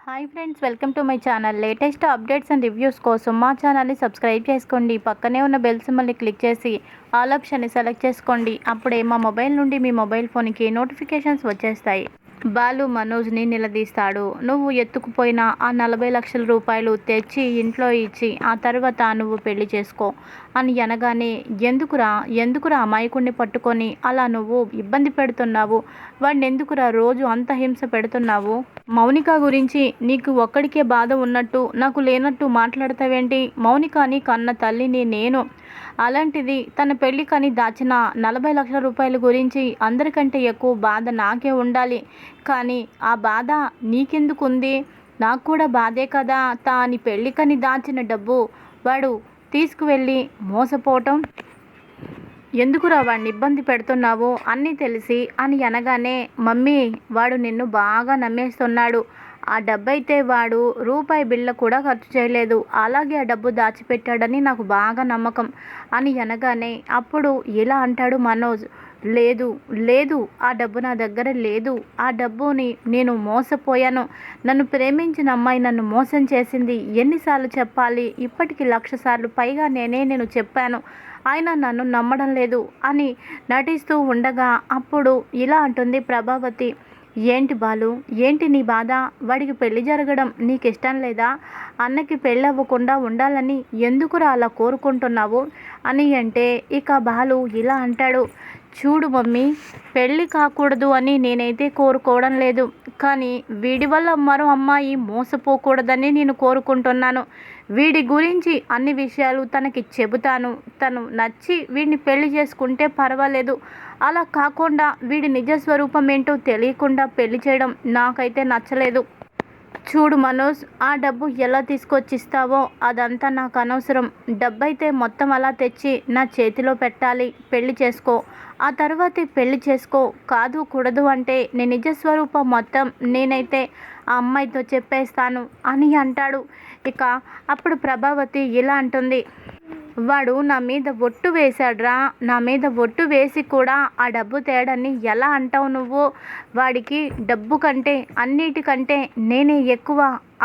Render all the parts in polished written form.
Hi friends, welcome to my channel. Latest updates and reviews కోసం మా ఛానల్ని subscribe చేసుకోండి. పక్కనే ఉన్న బెల్ సింబల్ని క్లిక్ చేసి ఆల్ ఆప్షన్ని సెలెక్ట్ చేసుకోండి. అప్పుడే మా మొబైల్ నుండి మీ మొబైల్ ఫోన్కి నోటిఫికేషన్స్ వచ్చేస్తాయి. బాలు మనోజ్ని నిలదీస్తాడు. నువ్వు ఎత్తుకుపోయిన ఆ 40 లక్షల రూపాయలు తెచ్చి ఇంట్లో ఇచ్చి ఆ తర్వాత నువ్వు పెళ్లి చేసుకో అని అనగానే, ఎందుకురా అమాయకుడిని పట్టుకొని అలా నువ్వు ఇబ్బంది పెడుతున్నావు? వాడిని ఎందుకురా రోజు అంత హింస పెడుతున్నావు? మౌనిక గురించి నీకు ఒక్కడికే బాధ ఉన్నట్టు నాకు లేనట్టు మాట్లాడతావేంటి? మౌనికని కన్న తల్లిని నేను. అలాంటిది తన పెళ్ళికని దాచిన 40 లక్షల రూపాయల గురించి అందరికంటే ఎక్కువ బాధ నాకే ఉండాలి. కానీ ఆ బాధ నీకెందుకుంది? నాకు కూడా బాధే కదా. తాని పెళ్ళికని దాచిన డబ్బు వాడు తీసుకువెళ్ళి మోసపోవటం. ఎందుకురా వాడిని ఇబ్బంది పెడుతున్నావు అన్నీ తెలిసి అని అనగానే, మమ్మీ వాడు నిన్ను బాగా నమ్మేస్తున్నాడు. ఆ డబ్బైతే వాడు రూపాయి బిళ్ళ కూడా ఖర్చు చేయలేదు. అలాగే ఆ డబ్బు దాచిపెట్టాడని నాకు బాగా నమ్మకం అని అనగానే, అప్పుడు ఇలా అంటాడు మనోజ్, లేదు ఆ డబ్బు నా దగ్గర లేదు. ఆ డబ్బుని నేను మోసపోయాను. నన్ను ప్రేమించిన అమ్మాయి నన్ను మోసం చేసింది. ఎన్నిసార్లు చెప్పాలి? ఇప్పటికి 1,00,000 సార్లు పైగా నేను చెప్పాను. ఆయన నన్ను నమ్మడం లేదు అని నటిస్తూ ఉండగా, అప్పుడు ఇలా అంటుంది ప్రభావతి, ఏంటి బాలు, ఏంటి నీ బాధ? వాడికి పెళ్లి జరగడం నీకు ఇష్టం లేదా? అన్నకి పెళ్ళి అవ్వకుండా ఉండాలని ఎందుకురా అలా కోరుకుంటున్నావు అని అంటే, ఇక బాలు ఇలా అంటాడు, చూడు మమ్మీ, పెళ్ళి కాకూడదు అని నేనైతే కోరుకోవడం లేదు. కానీ వీడి వల్ల మరో అమ్మాయి మోసపోకూడదని నేను కోరుకుంటున్నాను. వీడి గురించి అన్ని విషయాలు తనకి చెబుతాను. తను నచ్చి వీడిని పెళ్లి చేసుకుంటే పర్వాలేదు. అలా కాకుండా వీడి నిజస్వరూపం ఏంటో తెలియకుండా పెళ్లి చేయడం నాకైతే నచ్చలేదు. చూడు మనోజ్, ఆ డబ్బు ఎలా తీసుకొచ్చిస్తావో అదంతా నాకు అనవసరం. డబ్బైతే మొత్తం అలా తెచ్చి నా చేతిలో పెట్టాలి. పెళ్లి చేసుకో, ఆ తర్వాతే పెళ్లి చేసుకో. కాదు కూడదు అంటే నీ నిజస్వరూపం మొత్తం నేనైతే ఆ అమ్మాయితో చెప్పేస్తాను అని అంటాడు. ఇక అప్పుడు ప్రభావతి ఇలా అంటుంది, వాడు నా మీద ఒట్టు వేశాడ్రా. నా మీద ఒట్టు వేసి కూడా ఆ డబ్బు తేడని ఎలా అంటావు నువ్వు? వాడికి డబ్బు కంటే అన్నిటికంటే నేనే ఎక్కువ.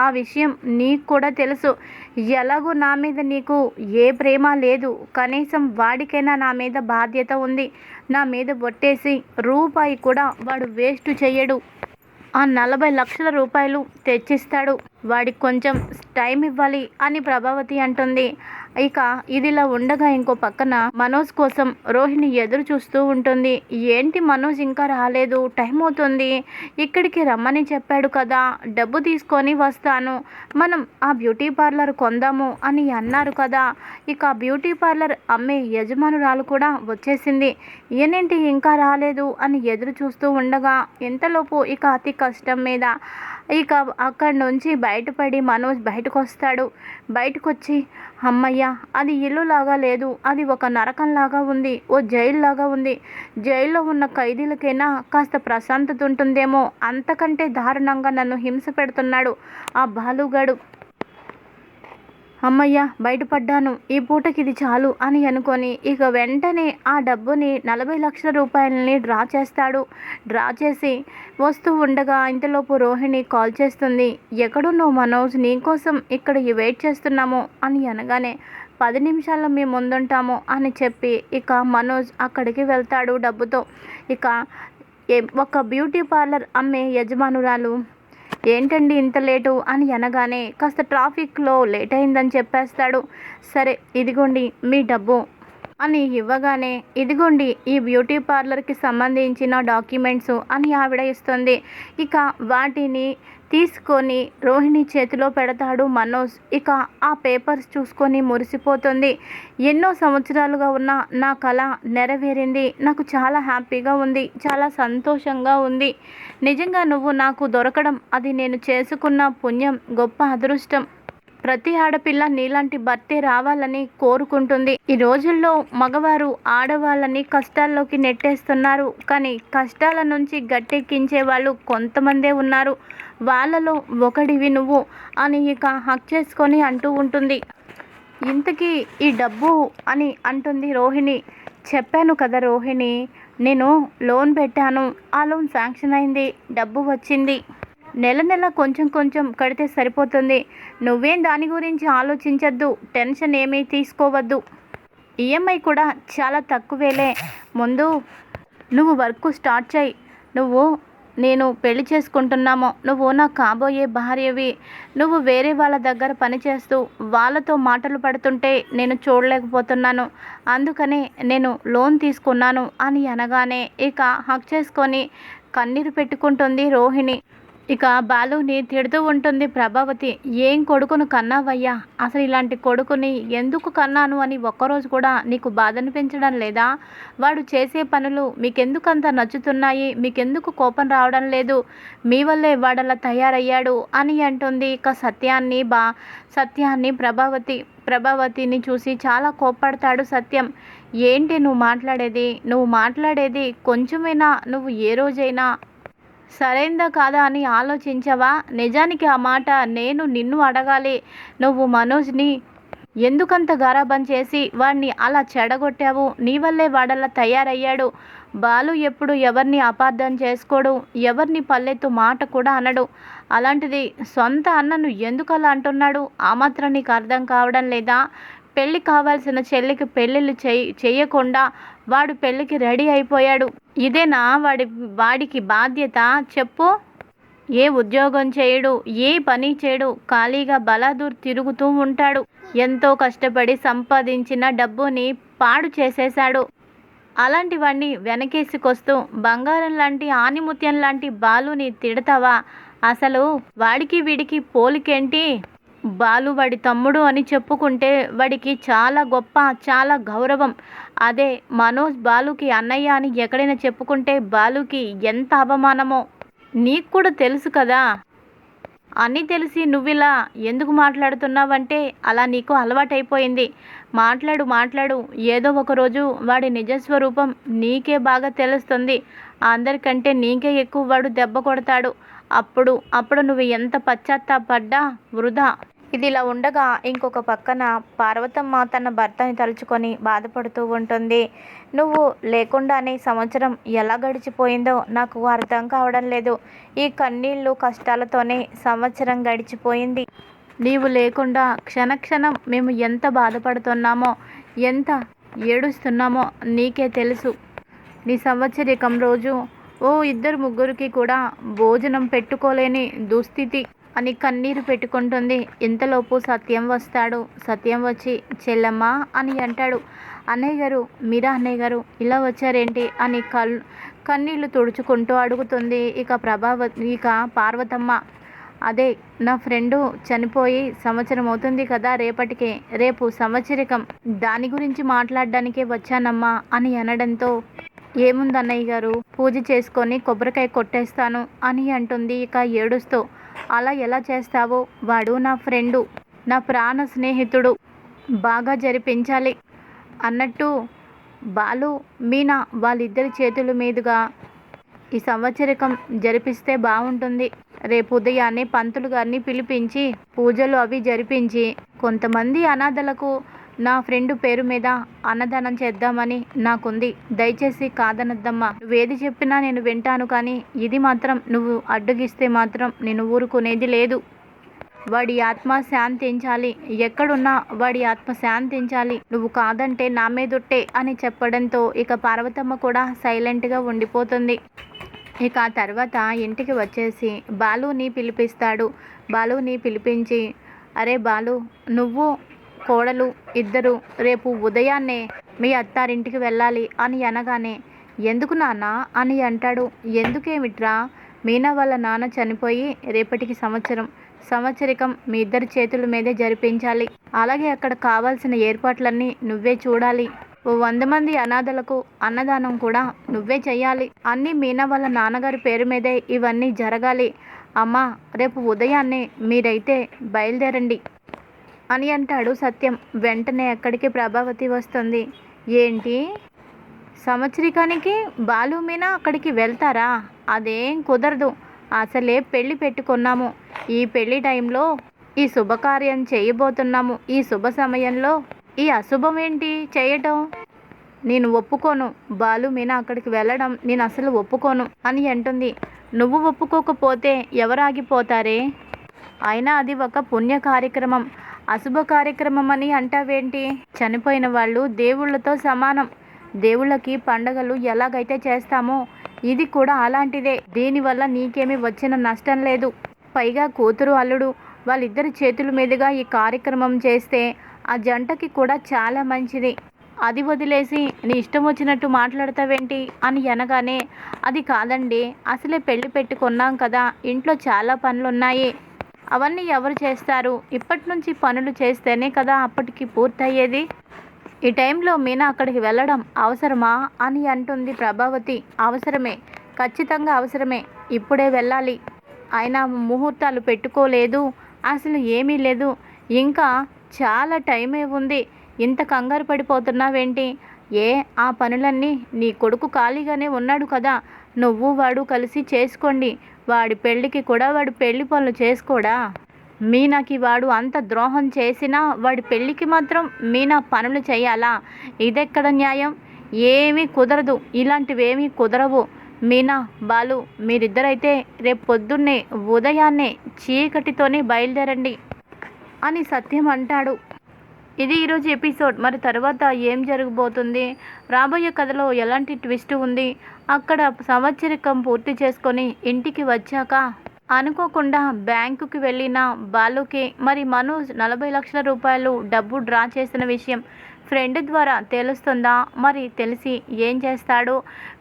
ఆ విషయం నీకు కూడా తెలుసు. ఎలాగో నా మీద నీకు ఏ ప్రేమ లేదు. కనీసం వాడికైనా నా మీద బాధ్యత ఉంది. నా మీద ఒట్టేసి రూపాయి కూడా వాడు వేస్ట్ చెయ్యడు. ఆ 40 లక్షల రూపాయలు తెచ్చిస్తాడు. వాడికి కొంచెం టైం ఇవ్వాలి అని ప్రభావతి అంటుంది. ఇక ఇదిలా ఉండగా ఇంకో పక్కన మనోజ్ కోసం రోహిణి ఎదురు చూస్తూ ఉంటుంది. ఏంటి మనోజ్ ఇంకా రాలేదు? టైం అవుతుంది. ఇక్కడికి రమ్మని చెప్పాడు కదా, డబ్బు తీసుకొని వస్తాను, మనం ఆ బ్యూటీ పార్లర్ కొందాము అని అన్నారు కదా. ఇక బ్యూటీ పార్లర్ అమ్మే యజమానురాలు కూడా వచ్చేసింది. ఏనేంటి ఇంకా రాలేదు అని ఎదురు చూస్తూ ఉండగా, ఇంతలోపు ఇక అతి కష్టం మీద ఇక అక్కడి నుంచి బయటపడి మనోజ్ బయటకు వస్తాడు. బయటకు వచ్చి, అమ్మయ్య, అది ఇల్లులాగా లేదు, అది ఒక నరకంలాగా ఉంది, ఓ జైల్లాగా ఉంది. జైల్లో ఉన్న ఖైదీలకైనా కాస్త ప్రశాంతత ఉంటుందేమో, అంతకంటే దారుణంగా నన్ను హింస పెడుతున్నాడు ఆ బాలుగాడు. అమ్మయ్య, బయటపడ్డాను, ఈ పూటకి ఇది చాలు అని అనుకొని ఇక వెంటనే ఆ డబ్బుని 40 లక్షల రూపాయలని డ్రా చేస్తాడు. డ్రా చేసి వస్తూ ఉండగా ఇంతలోపు రోహిణి కాల్ చేస్తుంది. ఎక్కడున్నావు మనోజ్, నీకోసం ఇక్కడ వెయిట్ చేస్తున్నాము అని అనగానే, 10 నిమిషాల్లో మేము ముందుంటాము అని చెప్పి ఇక మనోజ్ అక్కడికి వెళ్తాడు డబ్బుతో. ఇక ఒక బ్యూటీ పార్లర్ అమ్మే యజమానురాలు, ఏంటండి ఇంత లేటు అని అనగానే, కాస్త ట్రాఫిక్లో లేట్ అయిందని చెప్పేస్తాడు. సరే ఇదిగోండి మీ డబ్బు అని ఇవ్వగానే, ఇదిగోండి ఈ బ్యూటీ పార్లర్కి సంబంధించిన డాక్యుమెంట్స్ అని ఆవిడ ఇస్తుంది. ఇక వాటిని తీసుకొని రోహిణి చేతిలో పెడతాడు మనోజ్. ఇక ఆ పేపర్స్ చూసుకొని మురిసిపోతుంది. ఎన్నో సంవత్సరాలుగా ఉన్న నా కళ నెరవేరింది. నాకు చాలా హ్యాపీగా ఉంది, చాలా సంతోషంగా ఉంది. నిజంగా నువ్వు నాకు దొరకడం అది నేను చేసుకున్న పుణ్యం, గొప్ప అదృష్టం. ప్రతి ఆడపిల్ల నీలాంటి భర్తే రావాలని కోరుకుంటుంది. ఈ రోజుల్లో మగవారు ఆడవాళ్ళని కష్టాల్లోకి నెట్టేస్తున్నారు. కానీ కష్టాల నుంచి గట్టెక్కించే వాళ్ళు కొంతమందే ఉన్నారు. వాళ్ళలో ఒకడివి నువ్వు అని ఇక హక్ చేసుకొని అంటూ ఉంటుంది. ఇంతకీ ఈ డబ్బు అని అంటుంది రోహిణి. చెప్పాను కదా రోహిణి, నేను లోన్ పెట్టాను, ఆ లోన్ శాంక్షన్ అయింది, డబ్బు వచ్చింది. నెల నెల కొంచెం కొంచెం కడితే సరిపోతుంది. నువ్వేం దాని గురించి ఆలోచించద్దు, టెన్షన్ ఏమీ తీసుకోవద్దు. ఈఎంఐ కూడా చాలా తక్కువేలే. ముందు నువ్వు వర్క్ స్టార్ట్ చేయి. నేను పెళ్లి చేసుకుంటున్నామో, నువ్వు నా కాబోయే భార్యవి. నువ్వు వేరే వాళ్ళ దగ్గర పనిచేస్తూ వాళ్ళతో మాటలు పడుతుంటే నేను చూడలేకపోతున్నాను. అందుకనే నేను లోన్ తీసుకున్నాను అని అనగానే ఇక హక్ చేసుకొని కన్నీరు పెట్టుకుంటుంది రోహిణి. ఇక బాలుని తిడుతూ ఉంటుంది ప్రభావతి. ఏం కొడుకును కన్నావయ్యా, అసలు ఇలాంటి కొడుకుని ఎందుకు కన్నాను అని ఒక్కరోజు కూడా నీకు బాధ అనిపించడం లేదా? వాడు చేసే పనులు మీకెందుకంత నచ్చుతున్నాయి? మీకెందుకు కోపం రావడం లేదు? మీ వల్లే వాడలా తయారయ్యాడు అని అంటుంది ఇక సత్యాన్ని ప్రభావతిని చూసి చాలా కోప్పడతాడు సత్యం. ఏంటి నువ్వు మాట్లాడేది కొంచెమైనా నువ్వు ఏ రోజైనా సరైందా కాదా అని ఆలోచించవా? నిజానికి ఆ మాట నేను నిన్ను అడగాలి. నువ్వు మనోజ్ని ఎందుకంత గారాబం చేసి వాడిని అలా చెడగొట్టావు? నీ వల్లే వాడలా తయారయ్యాడు. బాలు ఎప్పుడు ఎవరిని అపార్థం చేసుకోడు, ఎవరిని పల్లెత్తు మాట కూడా అనడు. అలాంటిది సొంత అన్నను ఎందుకు అలా అంటున్నాడు? ఆ మాత్రం నీకు అర్థం కావడం లేదా? పెళ్ళి కావాల్సిన చెల్లికి పెళ్ళిళ్ళు చేయకుండా వాడు పెళ్ళికి రెడీ అయిపోయాడు. ఇదేనా వాడికి బాధ్యత చెప్పు? ఏ ఉద్యోగం చేయడు, ఏ పని చేయడు, ఖాళీగా బలాదూర్ తిరుగుతూ ఉంటాడు. ఎంతో కష్టపడి సంపాదించిన డబ్బుని పాడు చేసేశాడు. అలాంటివన్నీ వెనకేసుకొస్తూ బంగారం లాంటి ఆనిముత్యం లాంటి బాలుని తిడతావా? అసలు వాడికి వీడికి పోలికేంటి? బాలు వాడి తమ్ముడు అని చెప్పుకుంటే వాడికి చాలా గొప్ప, చాలా గౌరవం. అదే మనోజ్ బాలుకి అన్నయ్య అని ఎక్కడైనా చెప్పుకుంటే బాలుకి ఎంత అవమానమో నీకు కూడా తెలుసు కదా. అన్నీ తెలిసి నువ్విలా ఎందుకు మాట్లాడుతున్నావంటే అలా నీకు అలవాటైపోయింది. మాట్లాడు. ఏదో ఒకరోజు వాడి నిజస్వరూపం నీకే బాగా తెలుస్తుంది. అందరికంటే నీకే ఎక్కువ వాడు దెబ్బ కొడతాడు. అప్పుడు నువ్వు ఎంత పశ్చాత్తాపడ్డా వృధా. ఇదిలా ఉండగా ఇంకొక పక్కన పార్వతమ్మ తన భర్తని తలుచుకొని బాధపడుతూ ఉంటుంది. నువ్వు లేకుండానే సంవత్సరం ఎలా గడిచిపోయిందో నాకు అర్థం కావడం లేదు. ఈ కన్నీళ్ళు కష్టాలతోనే సంవత్సరం గడిచిపోయింది. నీవు లేకుండా క్షణక్షణం మేము ఎంత బాధపడుతున్నామో, ఎంత ఏడుస్తున్నామో నీకే తెలుసు. నీ సంవత్సరికం రోజు ఇద్దరు ముగ్గురికి కూడా భోజనం పెట్టుకోలేని దుస్థితి అని కన్నీరు పెట్టుకుంటుంది. ఇంతలోపు సత్యం వస్తాడు. సత్యం వచ్చి చెల్లమ్మ అని అంటాడు. అన్నయ్య గారు, మీరా అన్నయ్య గారు, ఇలా వచ్చారేంటి అని కన్నీళ్లు తుడుచుకుంటూ అడుగుతుంది ఇక పార్వతమ్మ. అదే నా ఫ్రెండు చనిపోయి సంవత్సరం అవుతుంది కదా రేపు సంవత్సరికం, దాని గురించి మాట్లాడడానికే వచ్చానమ్మా అని అనడంతో ఏముందన్నయ్య గారు, పూజ చేసుకొని కొబ్బరికాయ కొట్టేస్తాను అని అంటుంది ఇక ఏడుస్తూ. అలా ఎలా చేస్తావో? వాడు నా ఫ్రెండు, నా ప్రాణ స్నేహితుడు, బాగా జరిపించాలి అన్నట్టు బాలు మీనా వాళ్ళిద్దరి చేతుల మీదుగా ఈ సంవత్సరికం జరిపిస్తే బాగుంటుంది. రేపు ఉదయాన్నే పంతులు గారిని పిలిపించి పూజలు అవి జరిపించి కొంతమంది అనాథలకు నా ఫ్రెండు పేరు మీద అన్నదానం చేద్దామని నాకుంది. దయచేసి కాదనద్దమ్మా. నువ్వేది చెప్పినా నేను వింటాను, కానీ ఇది మాత్రం నువ్వు అడ్డుగిస్తే మాత్రం నేను ఊరుకునేది లేదు. వాడి ఆత్మ శాంతించాలి, ఎక్కడున్నా వాడి ఆత్మ శాంతించాలి. నువ్వు కాదంటే నా మీదొట్టే అని చెప్పడంతో ఇక పార్వతమ్మ కూడా సైలెంట్గా ఉండిపోతుంది. ఇక ఆ తర్వాత ఇంటికి వచ్చేసి బాలుని పిలిపిస్తాడు. బాలుని పిలిపించి, అరే బాలు, నువ్వు కోడలు ఇద్దరు రేపు ఉదయాన్నే మీ అత్తారింటికి వెళ్ళాలి అని అనగానే, ఎందుకు నాన్న అని అంటాడు. ఎందుకేమిట్రా? మీనా వాళ్ళ నాన్న చనిపోయి రేపటికి సంవత్సరికం మీ ఇద్దరి చేతుల మీదే జరిపించాలి. అలాగే అక్కడ కావాల్సిన ఏర్పాట్లన్నీ నువ్వే చూడాలి. 100 మంది అనాథలకు అన్నదానం కూడా నువ్వే చెయ్యాలి. అన్నీ మీనా వాళ్ళ నాన్నగారి పేరు మీదే ఇవన్నీ జరగాలి. అమ్మా, రేపు ఉదయాన్నే మీరైతే బయలుదేరండి అని అంటాడు సత్యం. వెంటనే అక్కడికి ప్రభావతి వస్తుంది. ఏంటి, సంవత్సరికానికి బాలు మీనా అక్కడికి వెళ్తారా? అదేం కుదరదు. అసలే పెళ్ళి పెట్టుకున్నాము. ఈ పెళ్లి టైంలో ఈ శుభకార్యం చేయబోతున్నాము. ఈ శుభ సమయంలో ఈ అశుభం ఏంటి చేయటం? నేను ఒప్పుకోను. బాలు మీనా అక్కడికి వెళ్ళడం నేను అసలు ఒప్పుకోను అని అంటుంది. నువ్వు ఒప్పుకోకపోతే ఎవరు ఆగిపోతారే? అయినా అది ఒక పుణ్య కార్యక్రమం, అశుభ కార్యక్రమం అని అంటావేంటి? చనిపోయిన వాళ్ళు దేవుళ్ళతో సమానం. దేవుళ్ళకి పండగలు ఎలాగైతే చేస్తామో ఇది కూడా అలాంటిదే. దీనివల్ల నీకేమీ వచ్చిన నష్టం లేదు. పైగా కూతురు అల్లుడు వాళ్ళిద్దరి చేతుల మీదుగా ఈ కార్యక్రమం చేస్తే ఆ జంటకి కూడా చాలా మంచిది. అది వదిలేసి నీ ఇష్టం వచ్చినట్టు మాట్లాడతావేంటి అని అనగానే, అది కాదండి, అసలే పెళ్లి పెట్టుకున్నాం కదా, ఇంట్లో చాలా పనులున్నాయి, అవన్నీ ఎవరు చేస్తారు? ఇప్పటి నుంచి పనులు చేస్తేనే కదా అప్పటికి పూర్తయ్యేది. ఈ టైంలో మీనా అక్కడికి వెళ్ళడం అవసరమా అని అంటుంది ప్రభావతి. అవసరమే, ఖచ్చితంగా అవసరమే, ఇప్పుడే వెళ్ళాలి. అయినా ముహూర్తాలు పెట్టుకోలేదు, అసలు ఏమీ లేదు, ఇంకా చాలా టైమే ఉంది, ఇంత కంగారు పడిపోతున్నావేంటి? ఏ ఆ పనులన్నీ నీ కొడుకు ఖాళీగానే ఉన్నాడు కదా, నువ్వు వాడు కలిసి చేసుకోండి. వాడి పెళ్ళికి కూడా వాడు పెళ్లి పనులు చేసుకోడా? మీనాకి వాడు అంత ద్రోహం చేసినా వాడి పెళ్ళికి మాత్రం మీనా పనులు చేయాలా? ఇదెక్కడ న్యాయం? ఏమీ కుదరదు, ఇలాంటివేమీ కుదరవు. మీనా, బాలు మీరిద్దరైతే రేపు పొద్దున్నే ఉదయాన్నే చీకటితోనే బయలుదేరండి అని సత్యం అంటాడు. ఇది ఈరోజు ఎపిసోడ్. మరి తర్వాత ఏం జరగబోతుంది? రాబోయే కథలో ఎలాంటి ట్విస్ట్ ఉంది? అక్కడ సంవత్సరికం పూర్తి చేసుకొని ఇంటికి వచ్చాక అనుకోకుండా బ్యాంకుకి వెళ్ళిన బాలుకి మరి మను 40 లక్షల రూపాయలు డబ్బు డ్రా చేసిన విషయం ఫ్రెండ్ ద్వారా తెలుస్తుందా? మరి తెలిసి ఏం చేస్తాడు?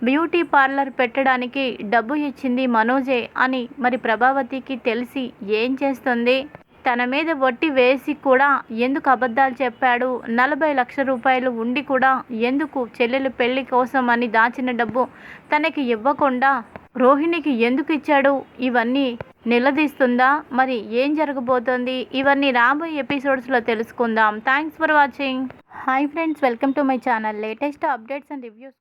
బ్యూటీ పార్లర్ పెట్టడానికి డబ్బు ఇచ్చింది మనోజే అని మరి ప్రభావతికి తెలిసి ఏం చేస్తుంది? తన మీద వట్టి వేసి కూడా ఎందుకు అబద్ధాలు చెప్పాడు? 40 లక్షల రూపాయలు ఉండి కూడా ఎందుకు చెల్లెలు పెళ్లి కోసం అని దాచిన డబ్బు తనకి ఇవ్వకుండా రోహిణికి ఎందుకు ఇచ్చాడు? ఇవన్నీ నిలదీస్తుందా? మరి ఏం జరగబోతోంది? ఇవన్నీ రాబోయే ఎపిసోడ్స్లో తెలుసుకుందాం. Thanks for watching. Hi friends, welcome to my channel. Latest updates and reviews